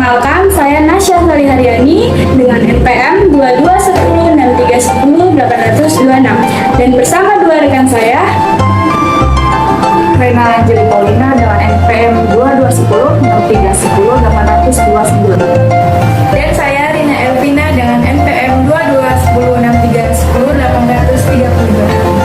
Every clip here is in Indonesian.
Perkenalkan, saya Nasya Saliharyani dengan NPM 22106310-826 dan bersama dua rekan saya, Rena Anjeli Paulina dengan NPM 22106310-829. dan saya Rina Elvina dengan NPM 22106310-832.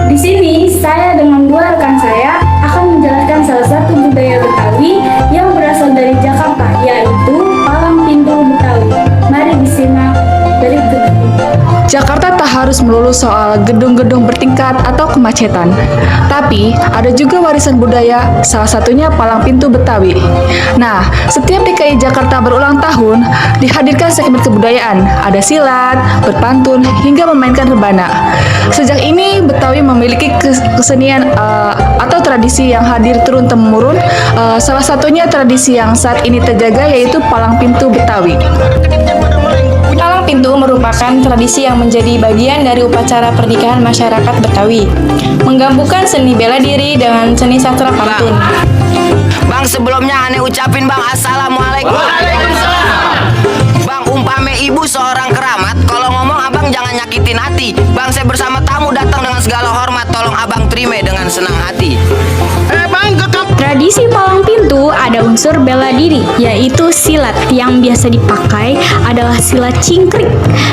Di sini, saya dengan dua rekan saya akan menjelaskan salah satu budaya Betawi yang berasal dari Jakarta, yaitu Palang Pintu Betawi. Mari disimak berikut ini. Jakarta tak harus melulu soal gedung-gedung bertingkat atau kemacetan, tapi ada juga warisan budaya, salah satunya Palang Pintu Betawi. Nah, setiap DKI Jakarta berulang tahun, dihadirkan segmen kebudayaan, ada silat, berpantun, hingga memainkan rebana. Sejak ini, Betawi memiliki kesenian atau tradisi yang hadir turun-temurun, salah satunya tradisi yang saat ini terjaga yaitu Palang Pintu Betawi. Palang Pintu merupakan tradisi yang menjadi bagian dari upacara pernikahan masyarakat Betawi, menggabungkan seni bela diri dengan seni sastra pantun. Bang, sebelumnya aneh ucapin bang, assalamualaikum. Waalaikumsalam. Bang, umpame ibu seorang keramat, kalau ngomong abang jangan nyakitin hati. Bang, saya bersama tamu datang dengan segala hormat, tolong abang terima dengan senang hati. Tradisi Palang Pintu ada unsur bela diri, yaitu silat yang biasa dipakai adalah silat cingkrik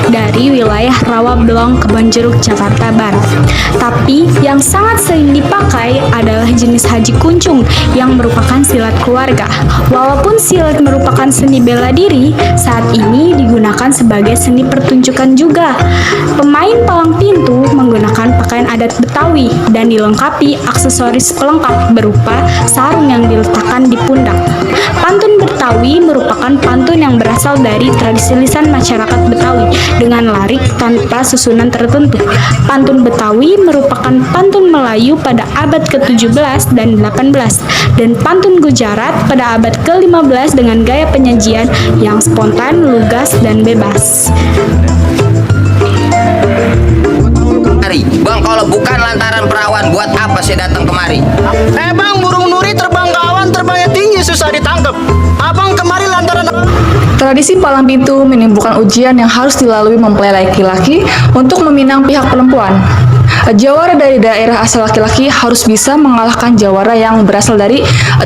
dari wilayah Rawabelong, Kebonjeruk, Jakarta Barat. Tapi yang sangat sering dipakai adalah jenis haji kuncung yang merupakan silat keluarga. Walaupun silat merupakan seni bela diri, saat ini digunakan sebagai seni pertunjukan juga. Pemain Palang Pintu menggunakan pakaian adat Betawi dan dilengkapi aksesoris pelengkap berupa sarung yang diletakkan di pundak. Pantun Betawi merupakan pantun yang berasal dari tradisi lisan masyarakat Betawi dengan larik tanpa susunan tertentu. Pantun Betawi merupakan pantun Melayu pada abad ke-17 dan 18 dan pantun Gujarat pada abad ke-15 dengan gaya penyajian yang spontan, lugas, dan bebas. Bang, kalau bukan lantaran perawan, buat apa saya datang kemari? Bang, burung nuri terbang ke awan, terbangnya tinggi, susah ditangkap. Abang kemari lantaran Tradisi Palang Pintu menimbulkan ujian yang harus dilalui mempelai laki-laki untuk meminang pihak perempuan. Jawara dari daerah asal laki-laki harus bisa mengalahkan jawara yang berasal dari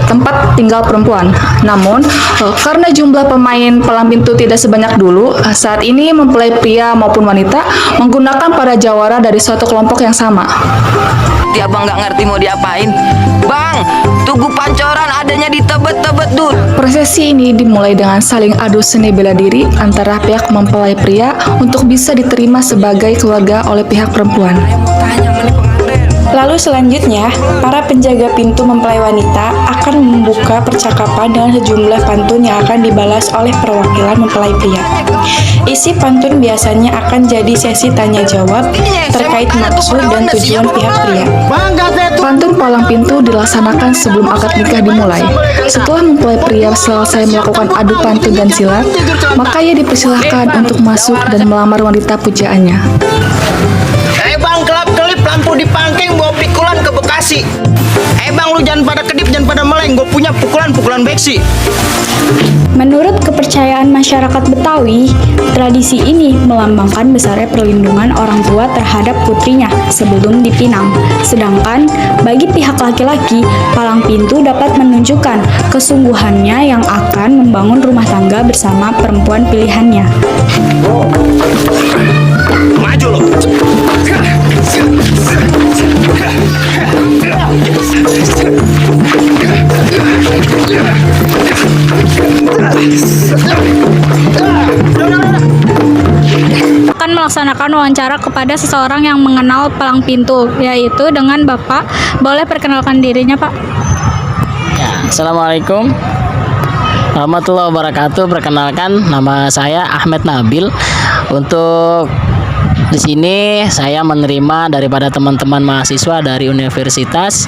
tempat tinggal perempuan. Namun, karena jumlah pemain Palang Pintu tidak sebanyak dulu, saat ini mempelai pria maupun wanita menggunakan para jawara dari suatu kelompok yang sama. Abang nggak ngerti mau diapain. Bang, tugu pancoran adanya di Tebet-Tebet dulu. Prosesi ini dimulai dengan saling adu seni bela diri antara pihak mempelai pria untuk bisa diterima sebagai keluarga oleh pihak perempuan. Lalu selanjutnya, para penjaga pintu mempelai wanita akan membuka percakapan dengan sejumlah pantun yang akan dibalas oleh perwakilan mempelai pria. Isi pantun biasanya akan jadi sesi tanya jawab terkait maksud dan tujuan pihak pria. Pantun Palang Pintu dilaksanakan sebelum akad nikah dimulai. Setelah mempelai pria selesai melakukan adu pantun dan silat, maka ia dipersilahkan untuk masuk dan melamar wanita pujaannya. Bang, kelap-kelip lampu dipangking, bawa pikulan ke Bekasi. Bang, lu jangan pada kedip, jangan pada meleng, gue punya pukulan beksi. Menurut kepercayaan masyarakat Betawi, tradisi ini melambangkan besarnya perlindungan orang tua terhadap putrinya sebelum dipinang. Sedangkan bagi pihak laki-laki, Palang Pintu dapat menunjukkan kesungguhannya yang akan membangun rumah tangga bersama perempuan pilihannya. Maju lo. Akan melaksanakan wawancara kepada seseorang yang mengenal Palang Pintu, yaitu dengan Bapak. Boleh perkenalkan dirinya, Pak? Ya, Assalamualaikum warahmatullahi wabarakatuh. Perkenalkan, nama saya Ahmed Nabil. Untuk di sini saya menerima daripada teman-teman mahasiswa dari Universitas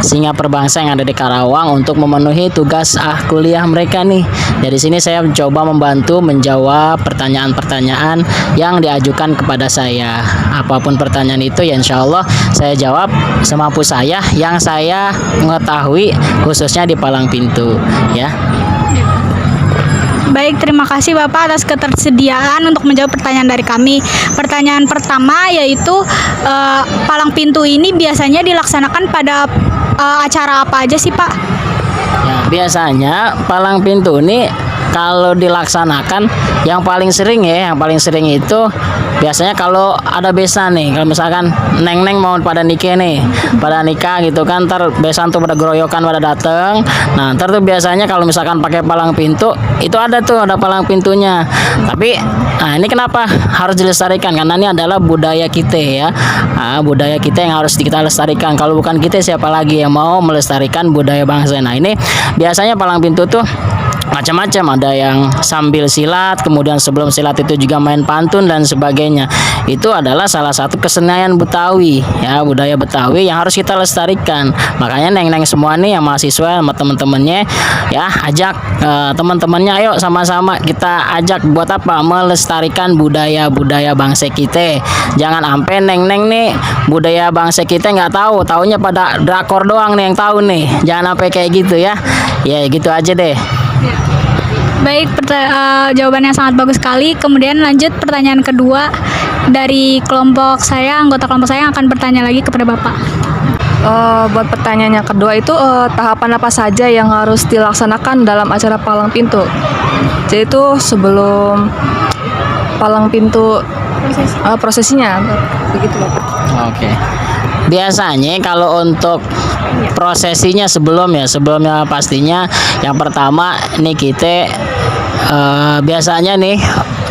Singa Perbangsa yang ada di Karawang untuk memenuhi tugas kuliah mereka nih Dari sini saya mencoba membantu menjawab pertanyaan-pertanyaan yang diajukan kepada saya. Apapun pertanyaan itu ya insya Allah saya jawab semampu saya yang saya mengetahui, khususnya di palang pintu ya. Baik, terima kasih Bapak atas ketersediaan untuk menjawab pertanyaan dari kami. Pertanyaan pertama yaitu palang pintu ini biasanya dilaksanakan pada acara apa aja sih Pak? Ya, biasanya palang pintu ini kalau dilaksanakan yang paling sering itu biasanya kalau ada besan nih, kalau misalkan neng-neng mau pada nikah gitu kan, ntar besan tuh pada geroyokan pada dateng. Nah ntar tuh biasanya kalau misalkan pakai palang pintu itu ada palang pintunya. Tapi nah ini kenapa harus dilestarikan, karena ini adalah budaya kita ya. Budaya kita yang harus kita lestarikan. Kalau bukan kita siapa lagi yang mau melestarikan budaya bangsa. Nah ini biasanya palang pintu tuh macam-macam, ada yang sambil silat, kemudian sebelum silat itu juga main pantun dan sebagainya. Itu adalah salah satu kesenian Betawi ya, budaya Betawi yang harus kita lestarikan. Makanya neng-neng semua nih yang mahasiswa sama teman-temannya ya, ajak teman-temannya, ayo sama-sama kita ajak buat apa, melestarikan budaya-budaya bangsa kita. Jangan sampai neng-neng nih budaya bangsa kita nggak tahu, taunya pada drakor doang nih yang tahu nih. Jangan sampai kayak gitu ya. Ya gitu aja deh. Baik, jawabannya sangat bagus sekali. Kemudian lanjut pertanyaan kedua dari kelompok saya, anggota kelompok saya yang akan bertanya lagi kepada Bapak. Buat pertanyaan yang kedua itu tahapan apa saja yang harus dilaksanakan dalam acara palang pintu? Jadi itu sebelum palang pintu prosesinya, begitu Bapak. Oke. Biasanya kalau untuk prosesinya sebelumnya pastinya yang pertama nih kita biasanya nih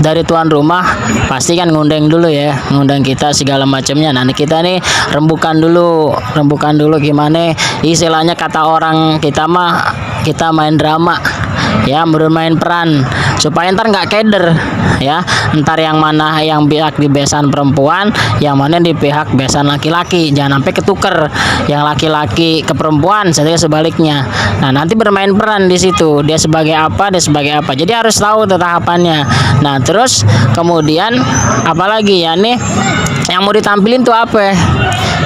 dari tuan rumah pasti kan ngundang dulu ya, ngundang kita segala macamnya. Nah kita nih rembukan dulu gimana istilahnya, kata orang kita mah kita main drama ya, bermain peran supaya ntar nggak keder ya, ntar yang mana yang pihak di besan perempuan, yang mana di pihak besan laki-laki, jangan sampai ketuker yang laki-laki ke perempuan, jadi sebaliknya. Nah nanti bermain peran di situ, dia sebagai apa, jadi harus tahu tahapannya. Nah terus kemudian apalagi ya nih yang mau ditampilin tuh apa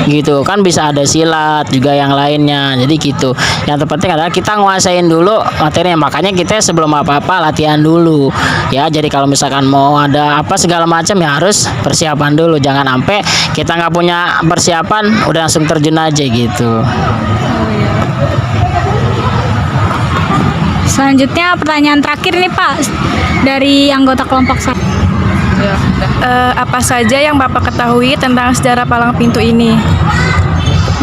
gitu kan, bisa ada silat juga yang lainnya, jadi gitu. Yang terpenting adalah kita nguasain dulu materinya, makanya kita sebelum apa-apa latihan dulu ya. Jadi kalau misalkan mau ada apa segala macam ya harus persiapan dulu, jangan sampai kita nggak punya persiapan udah langsung terjun aja gitu. Selanjutnya pertanyaan terakhir nih Pak dari anggota kelompok saya. Apa saja yang Bapak ketahui tentang sejarah palang pintu ini?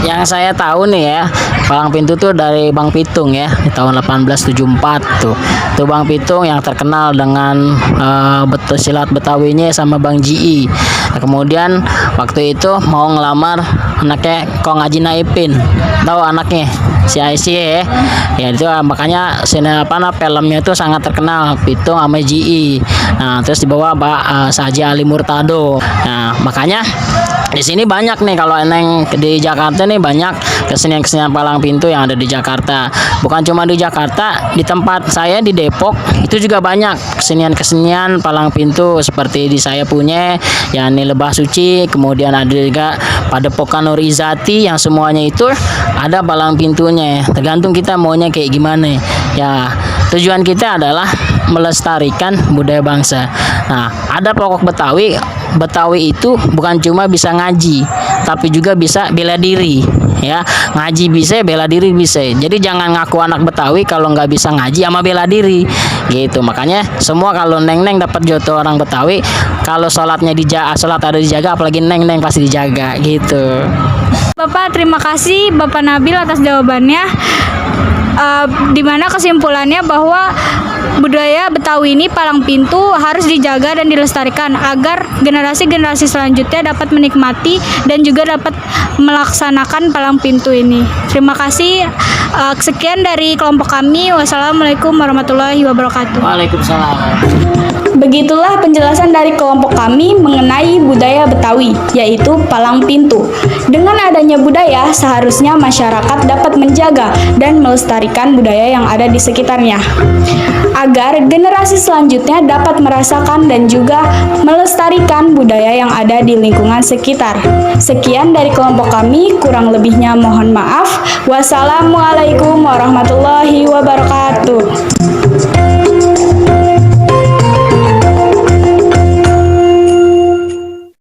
Yang saya tahu nih ya, palang pintu tuh dari Bang Pitung ya, di tahun 1874 tuh. Tuh Bang Pitung yang terkenal dengan silat Betawinya sama Bang Ji. Nah, kemudian waktu itu mau ngelamar anaknya Kong Haji Naipin. Tahu anaknya si Aisyah ya. Ya itu makanya filmnya itu sangat terkenal, Pitung sama Ji. Nah, terus dibawa Pak Saji Ali Murtado. Nah, makanya di sini banyak nih, kalau Eneng di Jakarta nih banyak kesenian-kesenian palang pintu yang ada di Jakarta. Bukan cuma di Jakarta, di tempat saya di Depok itu juga banyak kesenian-kesenian palang pintu seperti di saya punya yakni Lebah Suci, kemudian ada juga Padepokan Nur Izati yang semuanya itu ada palang pintunya. Tergantung kita maunya kayak gimana. Ya, tujuan kita adalah melestarikan budaya bangsa. Nah, ada pokok Betawi. Betawi itu bukan cuma bisa ngaji, tapi juga bisa bela diri ya. Ngaji bisa, bela diri bisa. Jadi jangan ngaku anak Betawi kalau nggak bisa ngaji sama bela diri gitu. Makanya semua kalau neng-neng dapat joto orang Betawi, kalau sholatnya sholat ada dijaga, apalagi neng-neng pasti dijaga gitu. Bapak, terima kasih Bapak Nabil atas jawabannya. Dimana kesimpulannya bahwa budaya Betawi ini palang pintu harus dijaga dan dilestarikan agar generasi-generasi selanjutnya dapat menikmati dan juga dapat melaksanakan palang pintu ini. Terima kasih. Sekian dari kelompok kami. Wassalamualaikum warahmatullahi wabarakatuh. Waalaikumsalam. Begitulah penjelasan dari kelompok kami mengenai budaya Betawi, yaitu palang pintu. Dengan adanya budaya, seharusnya masyarakat dapat menjaga dan melestarikan budaya yang ada di sekitarnya, agar generasi selanjutnya dapat merasakan dan juga melestarikan budaya yang ada di lingkungan sekitar. Sekian dari kelompok kami, kurang lebihnya mohon maaf. Wassalamualaikum warahmatullahi wabarakatuh.